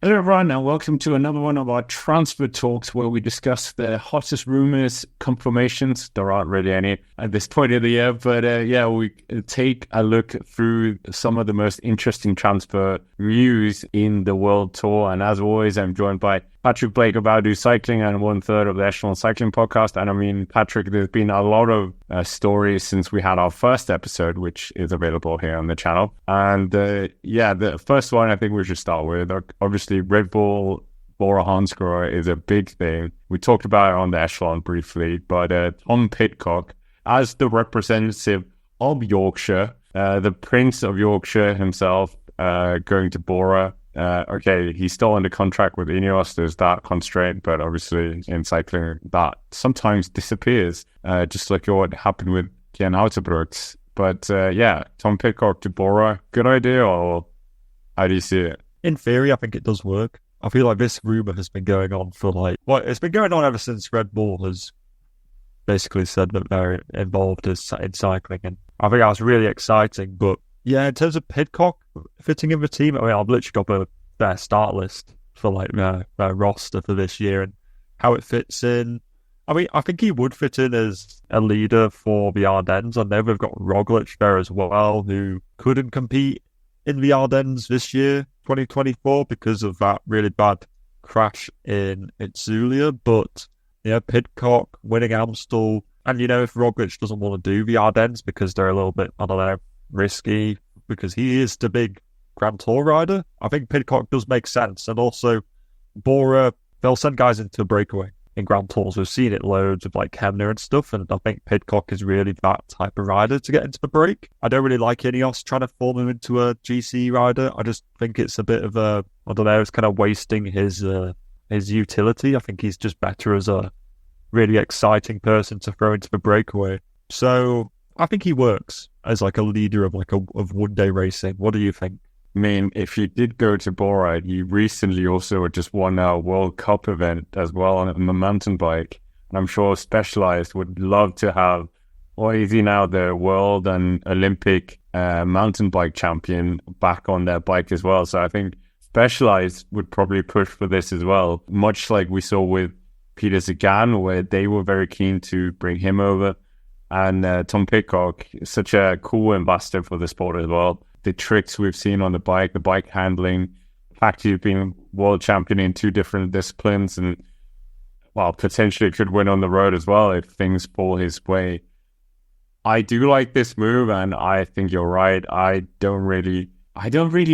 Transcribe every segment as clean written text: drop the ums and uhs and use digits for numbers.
Hello, everyone, and welcome to another one of our transfer talks where we discuss the hottest rumors, confirmations. There aren't really any at this point of the year, but we take a look through some of the most interesting transfer news in the World Tour. And as always, I'm joined by Patrick Blake of Outdo Cycling and 1/3 of the Echelon Cycling Podcast. And I mean, Patrick, there's been a lot of stories since we had our first episode, which is available here on the channel. And the first one I think we should start with, obviously, Redbull Bora Hansgrohe is a big thing. We talked about it on the Echelon briefly, but Tom Pidcock, as the representative of Yorkshire, the Prince of Yorkshire himself, going to Bora. Okay, he's still under contract with Ineos. There's that constraint, but obviously in cycling that sometimes disappears, just like what happened with Jan Uijtdebroeks. But Tom Pidcock to Bora, good idea, or how do you see it? In theory, I think it does work. I feel like this rumour has been going on for it's been going on ever since Red Bull has basically said that they're involved in cycling, and I think that was really exciting. But yeah, in terms of Pidcock fitting in the team, I mean, I've literally got their start list for their roster for this year and how it fits in. I mean, I think he would fit in as a leader for the Ardennes. I know they've got Roglic there as well, who couldn't compete in the Ardennes this year, 2024, because of that really bad crash in Julian. But yeah, Pidcock winning Amstel, and if Roglic doesn't want to do the Ardennes because they're a little bit, I don't know, risky, because he is the big Grand Tour rider, I think Pidcock does make sense. And also, Bora, they'll send guys into a breakaway in Grand Tours. We've seen it loads with Kemner and stuff, and I think Pidcock is really that type of rider to get into the break. I don't really like Ineos trying to form him into a GC rider. I just think it's a bit of it's kind of wasting his utility. I think he's just better as a really exciting person to throw into the breakaway. So I think he works as a leader of one-day racing. What do you think? I mean, if you did go to Bora, you recently also just won a World Cup event as well on the mountain bike. And I'm sure Specialized would love to have, or is he now the world and Olympic mountain bike champion back on their bike as well? So I think Specialized would probably push for this as well, much like we saw with Peter Sagan, where they were very keen to bring him over. And Tom Pidcock, such a cool ambassador for the sport as well. The tricks we've seen on the bike handling, the fact he's been world champion in 2 different disciplines, and potentially could win on the road as well if things fall his way. I do like this move, and I think you're right. I don't really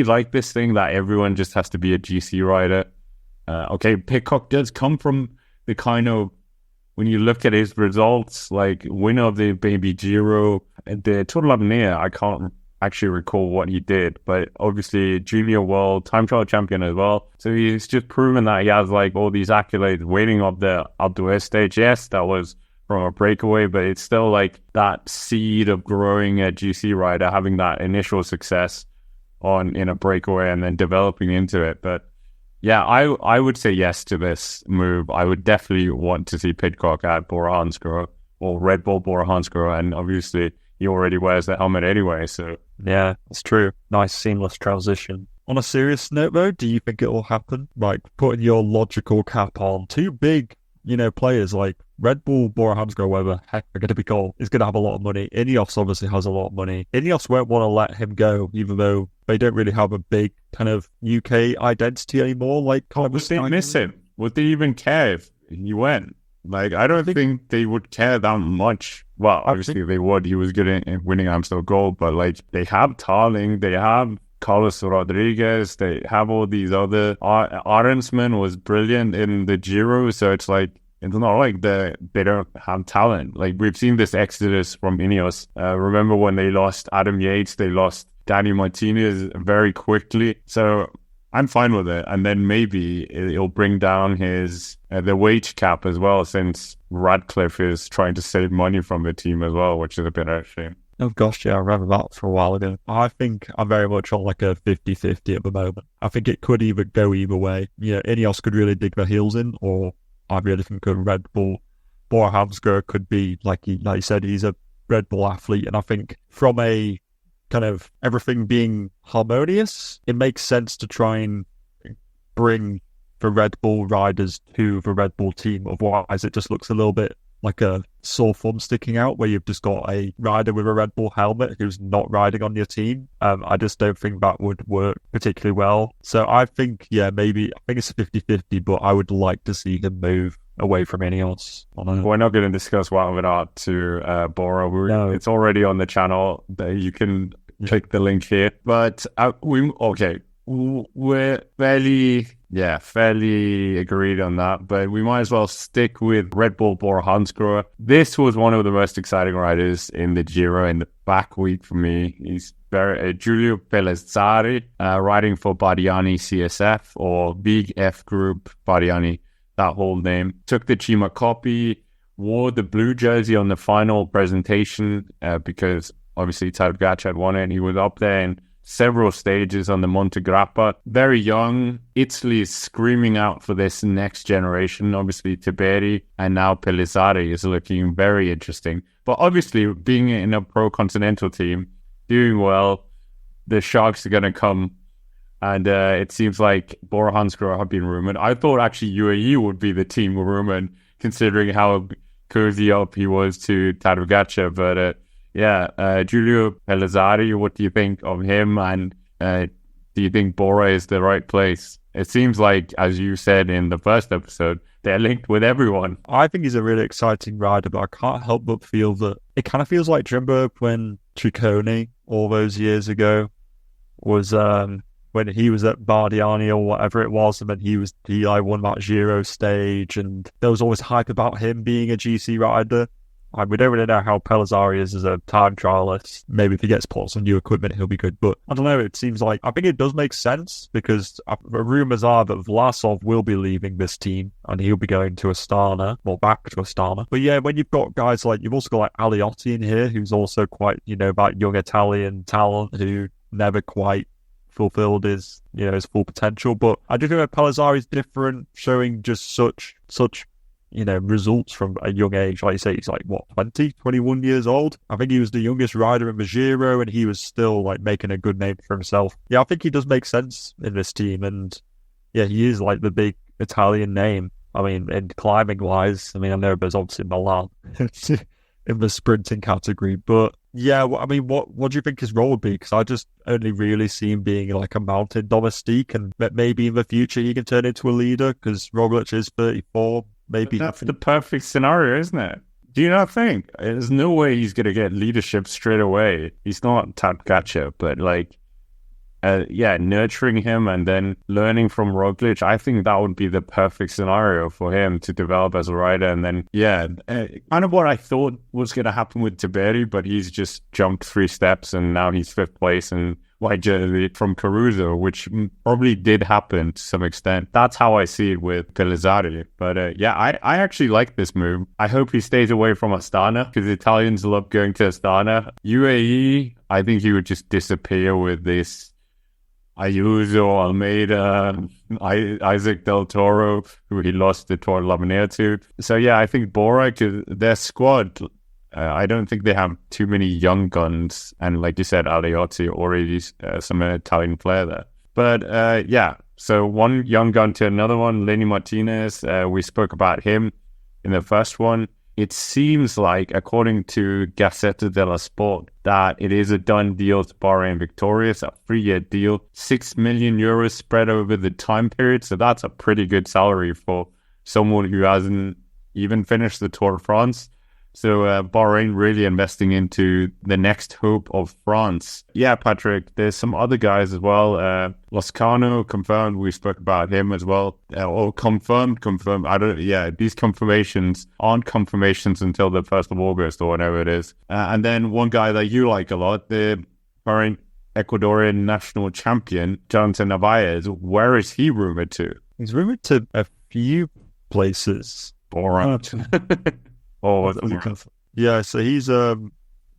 like this thing that everyone just has to be a GC rider. Pidcock does come from the kind of, when you look at his results, winner of the Baby Giro, the Total Avenir, I can't actually recall what he did, but obviously junior world time trial champion as well. So he's just proven that he has all these accolades waiting up the Alpe stage. Yes, that was from a breakaway, but it's still that seed of growing a GC rider, having that initial success in a breakaway and then developing into it. But yeah, I would say yes to this move. I would definitely want to see Pidcock at Bora Hansgrohe or Redbull Bora Hansgrohe, and obviously he already wears the helmet anyway, so... Yeah, it's true. Nice seamless transition. On a serious note, though, do you think it will happen? Putting your logical cap on 2 big, players like Red Bull, Bora Hansgrohe, whatever heck they're going to be called, is going to have a lot of money. Ineos obviously has a lot of money. Ineos won't want to let him go, even though they don't really have a big kind of UK identity anymore. Would they miss him? Would they even care if he went? I don't think they would care that much. Well, obviously they would. He was good at winning Amstel Gold, but they have Tarling, they have Carlos Rodriguez, they have all these other... Arensman was brilliant in the Giro, so it's not like they don't have talent. We've seen this exodus from Ineos. Remember when they lost Adam Yates, they lost Danny Martinez very quickly. So I'm fine with it. And then maybe it'll bring down the wage cap as well, since Radcliffe is trying to save money from the team as well, which is a bit of a shame. Oh gosh, yeah, I remember that for a while ago. I think I'm very much on a 50-50 at the moment. I think it could either go either way. Ineos could really dig their heels in, or I really think Red Bull Bora Hansgrohe could be, like you said, he's a Red Bull athlete. And I think from a kind of everything being harmonious, it makes sense to try and bring the Red Bull riders to the Red Bull team. Otherwise, it just looks a little bit like a sore thumb sticking out where you've just got a rider with a Red Bull helmet who's not riding on your team. I just don't think that would work particularly well. So I think, maybe, I think it's 50-50, but I would like to see him move away from Ineos. We're not going to discuss Wout van Aert to Bora. No. It's already on the channel. You can click the link here. But we're fairly agreed on that, but we might as well stick with Red Bull Bora Hansgrohe. This was one of the most exciting riders in the Giro in the back week for me. He's Giulio Pelizzari, riding for Bardiani CSF or Big F Group Bardiani, that whole name. Took the Cima copy, wore the blue jersey on the final presentation because obviously Tadej Pogačar had won it, and he was up there in several stages on the Monte Grappa. Very young. Italy is screaming out for this next generation. Obviously, Tiberi and now Pelizzari is looking very interesting. But obviously, being in a pro-continental team, doing well, the Sharks are going to come. And it seems like Bora Hansgrohe have been rumoured. I thought actually UAE would be the team rumoured, considering how cozy up he was to Tadej Pogačar. But Giulio Pelizzari, what do you think of him? And do you think Bora is the right place? It seems like, as you said in the first episode, they're linked with everyone. I think he's a really exciting rider, but I can't help but feel that it kind of feels like Jumbo when Ciccone all those years ago was when he was at Bardiani or whatever it was, and then he won that Giro stage, and there was always hype about him being a GC rider. We don't really know how Pelizzari is as a time trialist. Maybe if he gets put on some new equipment, he'll be good. But I don't know, it seems like, I think it does make sense because the rumours are that Vlasov will be leaving this team and he'll be going to Astana, or back to Astana. But yeah, when you've got guys like, you've also got like Aliotti in here, who's also quite, that young Italian talent who never quite fulfilled his full potential. But I do think that Pelizzari is different, showing just such results from a young age. Like you say, he's like, 21 years old? I think he was the youngest rider in the Giro, and he was still like making a good name for himself. Yeah, I think he does make sense in this team, and yeah, he is like the big Italian name. I mean, in climbing wise, I know there's obviously Milan in the sprinting category, but yeah, what do you think his role would be? Because I just only really see him being like a mountain domestique, and maybe in the future he can turn into a leader because Roglic is 34. Maybe that's the perfect scenario, isn't it? Do you not think? There's no way he's going to get leadership straight away. He's not Tadej Pogačar, but nurturing him and then learning from Roglic, I think that would be the perfect scenario for him to develop as a rider. And then, kind of what I thought was going to happen with Tiberi, but he's just jumped 3 steps and now he's 5th place and white jersey from Caruso, which probably did happen to some extent. That's how I see it with Pelizzari. But I actually like this move. I hope he stays away from Astana because Italians love going to Astana. UAE, I think he would just disappear with this Ayuso, Almeida, Isaac Del Toro, who he lost the Tour L'Avenir to. So yeah, I think Bora, because their squad, I don't think they have too many young guns, and like you said, Aliotti already some Italian player there. But so one young gun to another one, Lenny Martinez. We spoke about him in the first one. It seems like, according to Gazzetta dello Sport, that it is a done deal to Bahrain Victorious, a 3-year deal, 6 million euros spread over the time period. So that's a pretty good salary for someone who hasn't even finished the Tour de France. So Bahrain really investing into the next hope of France. Yeah, Patrick, there's some other guys as well. Loscano, confirmed. We spoke about him as well. Or confirmed. These confirmations aren't confirmations until the 1st of August or whatever it is. And then one guy that you like a lot, the current Ecuadorian national champion, Jhonthan Narvaez. Where is he rumored to? He's rumored to a few places. Boring. Yeah, so he's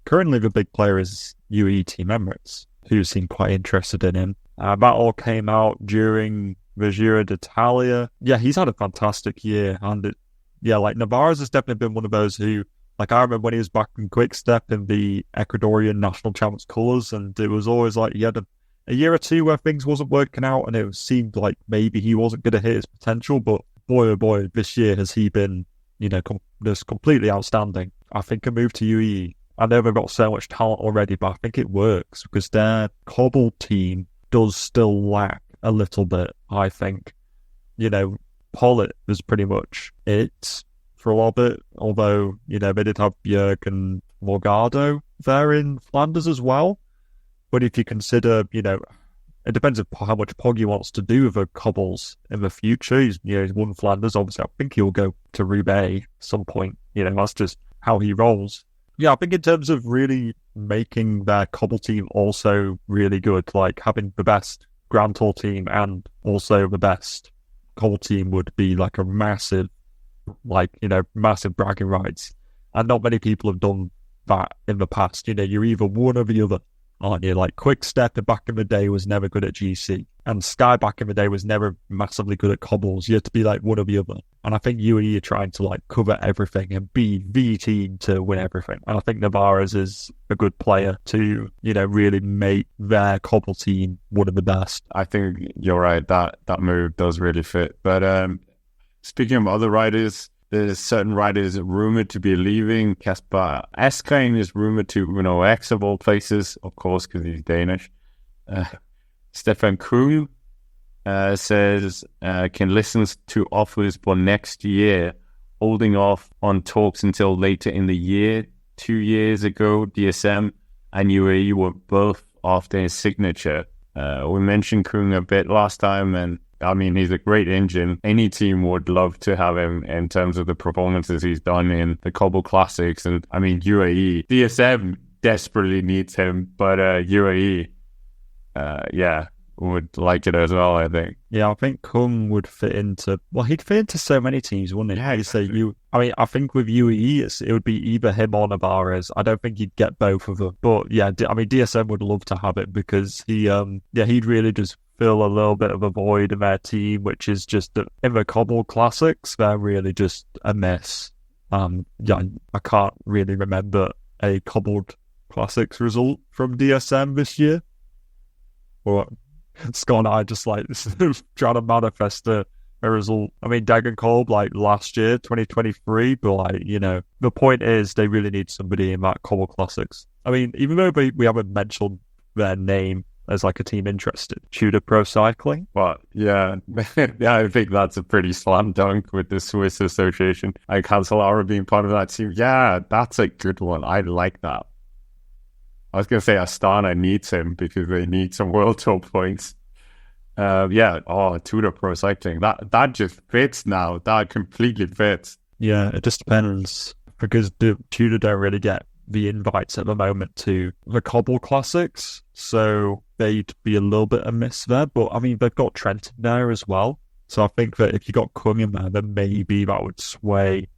currently the big player is UAE Team Emirates, who seem quite interested in him. That all came out during the Giro d'Italia. Yeah, he's had a fantastic year, and Narvaez has definitely been one of those who, like, I remember when he was back in Quickstep in the Ecuadorian national champions colours, and it was always like he had a a year or two where things wasn't working out and it seemed like maybe he wasn't going to hit his potential. But boy, oh boy, this year has he been, just completely outstanding. I think a move to UAE, I know they've got so much talent already, but I think it works because their cobble team does still lack a little bit, I think. Pollitt was pretty much it for a little bit, although, they did have Bjerg and Morgado there in Flanders as well. But if you consider, it depends on how much Poggy wants to do with the cobbles in the future. He's won Flanders. Obviously, I think he'll go to Roubaix at some point. That's just how he rolls. Yeah, I think in terms of really making their cobble team also really good, like having the best Grand Tour team and also the best cobble team would be like a massive, massive bragging rights. And not many people have done that in the past. You're either one or the other, aren't you? Like Quickstep back in the day was never good at GC, and Sky back in the day was never massively good at cobbles. You had to be like one or the other. And I think UAE are trying to like cover everything and be the team to win everything. And I think Narvaez is a good player to, really make their cobble team one of the best. I think you're right. That move does really fit. But speaking of other riders, there's certain riders rumored to be leaving. Kasper Asgreen is rumored to X of all places, of course, because he's Danish. Stefan Kung says can listen to offers for next year, holding off on talks until later in the year. 2 years ago, DSM and UAE were both after his signature. We mentioned Kung a bit last time, and I mean, he's a great engine. Any team would love to have him in terms of the performances he's done in the Cobble Classics. And I mean, UAE, DSM desperately needs him, but UAE, would like it as well, I think. Yeah, I think Kung would fit into, he'd fit into so many teams, wouldn't he? Yeah, exactly. I think with UAE, it would be either him or Narvaez. I don't think he'd get both of them. But yeah, DSM would love to have it because he'd really just fill a little bit of a void in their team, which is just that in the Cobble Classics, they're really just a mess. I can't really remember a Cobbled Classics result from DSM this year. But Scott and I just trying to manifest a result. I mean, Degenkolb last year, 2023, but the point is they really need somebody in that Cobble Classics. I mean, even though we haven't mentioned their name as a team interested, Tudor Pro Cycling. Well, yeah, I think that's a pretty slam dunk with the Swiss Association. Hansgrohe being part of that team. Yeah, that's a good one. I like that. I was going to say Astana needs him because they need some World Tour points. Tudor Pro Cycling. That just fits now. That completely fits. Yeah, it just depends because Tudor don't really get the invites at the moment to the Cobble Classics, so they'd be a little bit amiss there. But I mean, they've got Trenton there as well, so I think that if you got Kung in there, then maybe that would sway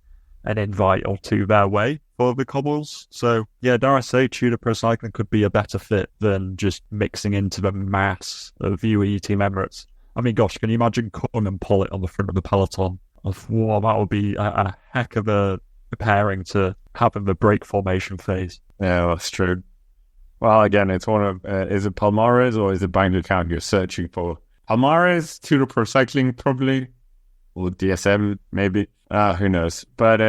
an invite or two their way for the cobbles. So yeah, dare I say, Tudor Pro Cycling could be a better fit than just mixing into the mass of UAE Team Emirates. I mean, gosh, can you imagine Kung and Pollitt on the front of the peloton? Wow, that would be a heck of a pairing to have in the break formation phase. Yeah, that's true. Well, again, it's one of, is it Palmares or is it Bank you're searching for? Palmares, Tudor Pro Cycling probably, or DSM maybe. Who knows? But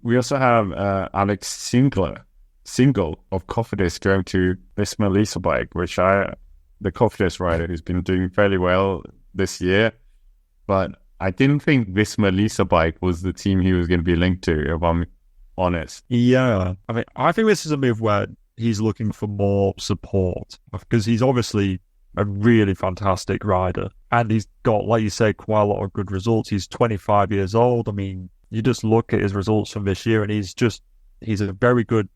we also have Alex Zingle of Cofidis going to Visma Lease bike, which the Cofidis rider who's been doing fairly well this year. But I didn't think Visma Lease bike was the team he was going to be linked to, if I'm honest. Yeah, I mean, I think this is a move where he's looking for more support because he's obviously a really fantastic rider and he's got, like you say, quite a lot of good results. He's 25 years old. I mean, you just look at his results from this year and he's a very good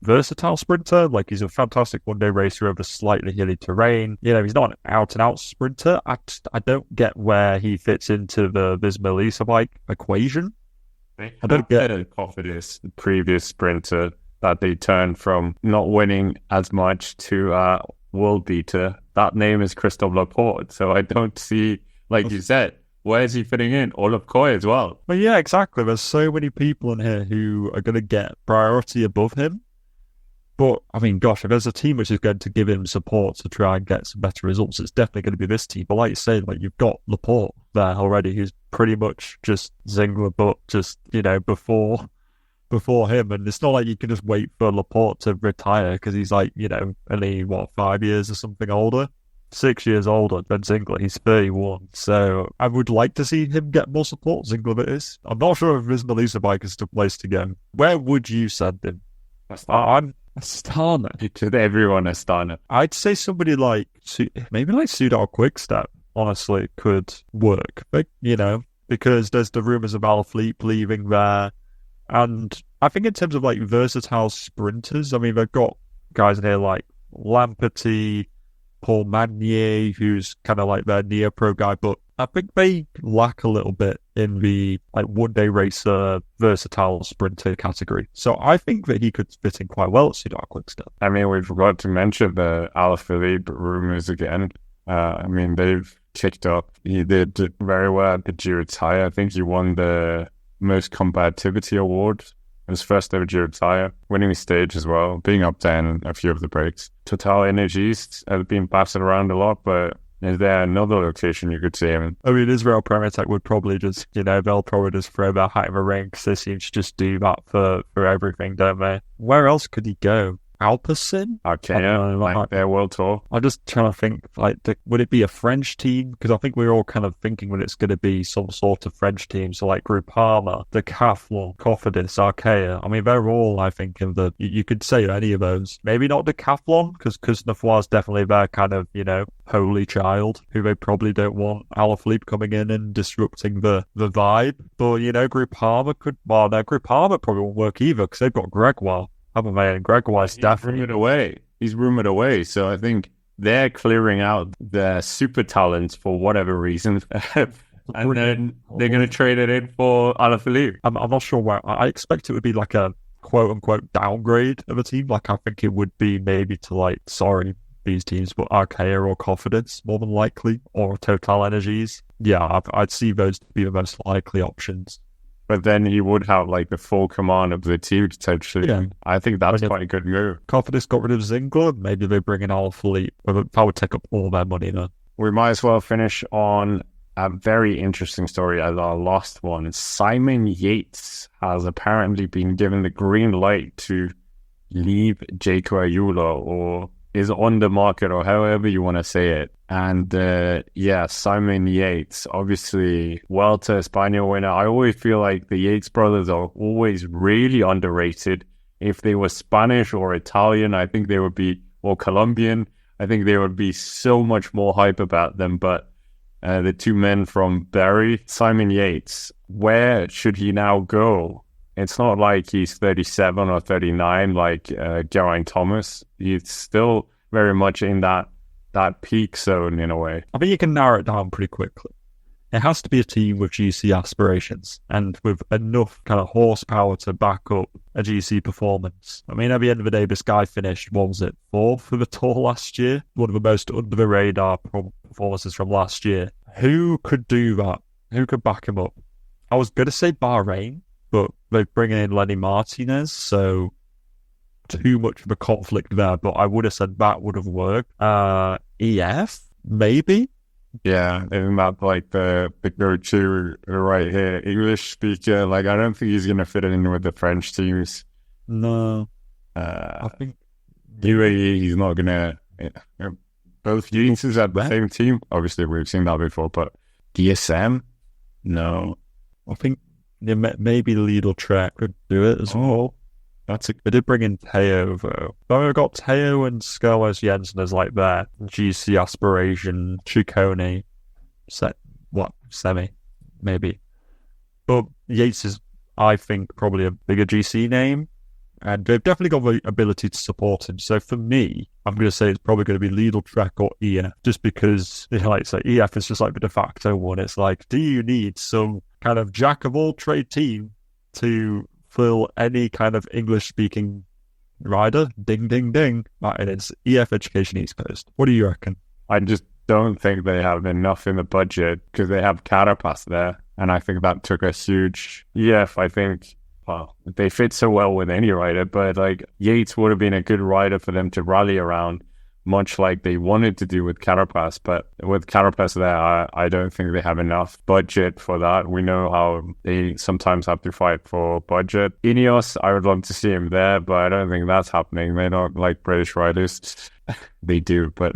versatile sprinter. Like, he's a fantastic one-day racer over slightly hilly terrain. He's not an out-and-out sprinter. I don't get where he fits into the Visma Lease bike equation. I don't get a Cofidis, the previous sprinter, that they turned from not winning as much to world beater. That name is Christophe Laporte. So I don't see, like you said, where is he fitting in? Olaf Koy as well. Well, yeah, exactly. There's so many people in here who are going to get priority above him. But, I mean, gosh, if there's a team which is going to give him support to try and get some better results, it's definitely going to be this team. But like you say, like, you've got Laporte there already, who's pretty much just Zingle, but just, before him. And it's not like you can just wait for Laporte to retire because he's like, only, 5 years or something older? 6 years older than Zingle. He's 31. So I would like to see him get more support, Zingle it is. I'm not sure if Visma Lease bike is the place to go. Where would you send him? I'm Astana. To everyone, Astana. I'd say somebody like, maybe like Soudal Quickstep, honestly, could work. But, because there's the rumours of Alaphilippe leaving there. And I think in terms of like versatile sprinters, I mean, they've got guys in here like Lamperty, Paul Magnier, who's kind of like their neo-pro guy, but I think they lack a little bit in the like one-day racer, versatile sprinter category. So I think that he could fit in quite well at Soudal Quickstep. I mean, we forgot to mention the Alaphilippe rumours again. I mean, they've ticked up. He did very well at the Giro d'Italia. I think he won the most combativity award. His first ever Giro d'Italia, winning the stage as well, being up there in a few of the breaks. Total Energies has been batted around a lot, but is there another location you could see him in? I mean, Israel Premier Tech would probably just, they'll probably just throw their hat in the ring because they seem to just do that for everything, don't they? Where else could he go? Alpecin? Okay, like their world tour. I'm just trying to think, would it be a French team? Because I think we're all kind of thinking when it's going to be some sort of French team. So like Groupama, Decathlon, Cofidis, Arkea. I mean, they're all, I think, you could say any of those. Maybe not Decathlon, because Nafois is definitely their kind of, holy child, who they probably don't want Alaphilippe coming in and disrupting the vibe. But, Groupama could, Groupama probably won't work either, because they've got Gregoire. And Gregoire's definitely He's rumoured away. So I think they're clearing out their super talents for whatever reason. And then they're going to trade it in for Alaphilippe. I'm not sure where. I expect it would be like a quote-unquote downgrade of a team. Like, I think it would be maybe to these teams, but Arkea or Cofidis, more than likely, or Total Energies. Yeah, I'd see those to be the most likely options. But then he would have the full command of the team potentially. Yeah. I think that's quite a good move. Cofidis got rid of Zingle. Maybe they bring in Alaphilippe. But that would take up all their money then. We might as well finish on a very interesting story as our last one. Simon Yates has apparently been given the green light to leave Jayco Ayulo, or is on the market, or however you want to say it. And Simon Yates, obviously Vuelta España winner. I always feel like the Yates brothers are always really underrated. If they were Spanish or Italian, I think they would be, or Colombian, I think there would be so much more hype about them. But the two men from Barry, Simon Yates, where should he now go? It's not like he's 37 or 39 like Geraint Thomas. He's still very much in that peak zone in a way. I think you can narrow it down pretty quickly. It has to be a team with GC aspirations and with enough kind of horsepower to back up a GC performance. I mean, at the end of the day, this guy finished, fourth for the Tour last year? One of the most under-the-radar performances from last year. Who could do that? Who could back him up? I was going to say Bahrain, but they're bringing in Lenny Martinez, so too much of a conflict there, but I would have said that would have worked. EF, maybe? Yeah, isn't that the go-to right here? English speaker, I don't think he's going to fit in with the French teams. No. I think UAE, he's not going to... both units at the same team. Obviously, we've seen that before, but DSM? No. I think maybe Lidl Trek could do it as well. They did bring in Teo, though. But we've got Teo and Skelwes Jensen as their GC aspiration, Ciccone, semi, maybe. But Yates is, I think, probably a bigger GC name, and they've definitely got the ability to support him. So for me, I'm going to say it's probably going to be Lidl Trek or EF, just because, EF is just the de facto one. It's do you need some kind of jack-of-all-trade team to fill any kind of English-speaking rider? Ding, ding, ding. And it's EF Education East Coast. What do you reckon? I just don't think they have enough in the budget because they have Carapaz there. And I think that took a huge... EF, I think, well, they fit so well with any rider, but like Yates would have been a good rider for them to rally around, much like they wanted to do with Carapaz. But with Carapaz there, I don't think they have enough budget for that. We know how they sometimes have to fight for budget. Ineos, I would love to see him there, but I don't think that's happening. They don't like British riders. They do, but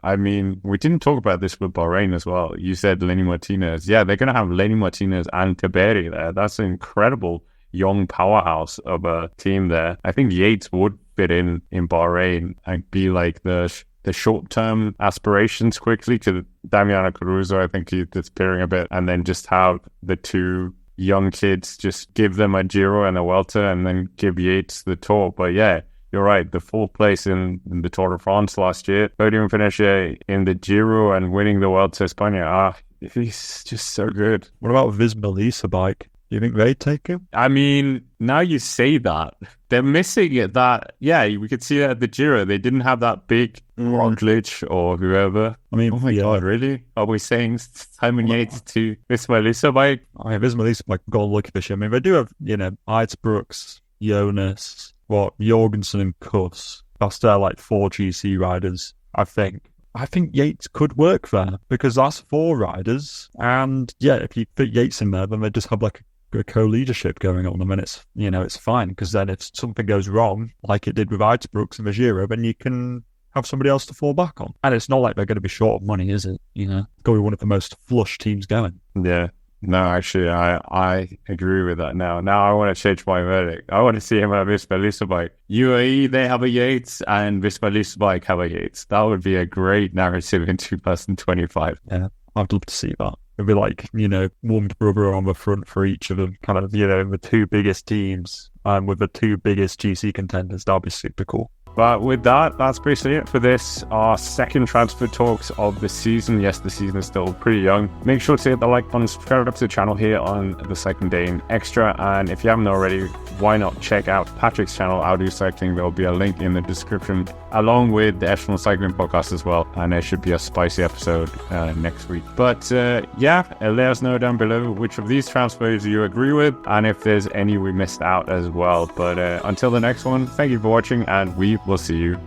I mean, we didn't talk about this with Bahrain as well. You said Lenny Martinez. Yeah, they're going to have Lenny Martinez and Taberi there. That's an incredible young powerhouse of a team there. I think Yates would fit in Bahrain and be like the short-term aspirations quickly, because Damiano Caruso, I think he's disappearing a bit, and then just have the two young kids, just give them a Giro and a Welter and then give Yates the Tour. But yeah, you're right, the fourth place in the Tour de France last year, podium finisher in the Giro and winning the Vuelta a España. He's just so good. What about Visma Lease bike? Do you think they'd take him? I mean, now you say that, they're missing it. That, yeah, we could see that at the Giro. They didn't have that big Roglic or whoever. I mean, oh my God, really? Are we saying Simon Yates to Visma Lease bike? I mean, Visma Lease bike, go and look at this. I mean, they do have, Heidsbrooks, Jonas, Jorgensen and Kuss. That's their like 4 GC riders, I think. I think Yates could work there because that's 4 riders. And yeah, if you put Yates in there, then they just have like a co-leadership going on. I mean, it's fine, because then if something goes wrong, like it did with Heidsbrooks and the Giro, then you can have somebody else to fall back on. And it's not like they're going to be short of money, is it? It's going to be one of the most flush teams going. Yeah. No, actually, I agree with that now. Now I want to change my verdict. I want to see him at Visma Lease bike. UAE, they have a Yates, and Visma Lease bike have a Yates. That would be a great narrative in 2025. Yeah, I'd love to see that. It'd be like, warmed rubber on the front for each of them, kind of, the 2 biggest teams, and with the 2 biggest GC contenders. That'd be super cool. But with that, that's basically it for this, our second transfer talks of the season. Yes, the season is still pretty young. Make sure to hit the like button, subscribe to the channel here on the Cycling Dane Extra. And if you haven't already, why not check out Patrick's channel, I'll Do Cycling. There'll be a link in the description, along with the Echelon Cycling podcast as well. And there should be a spicy episode next week. But let us know down below which of these transfers you agree with, and if there's any we missed out as well. But until the next one, thank you for watching, and we will see you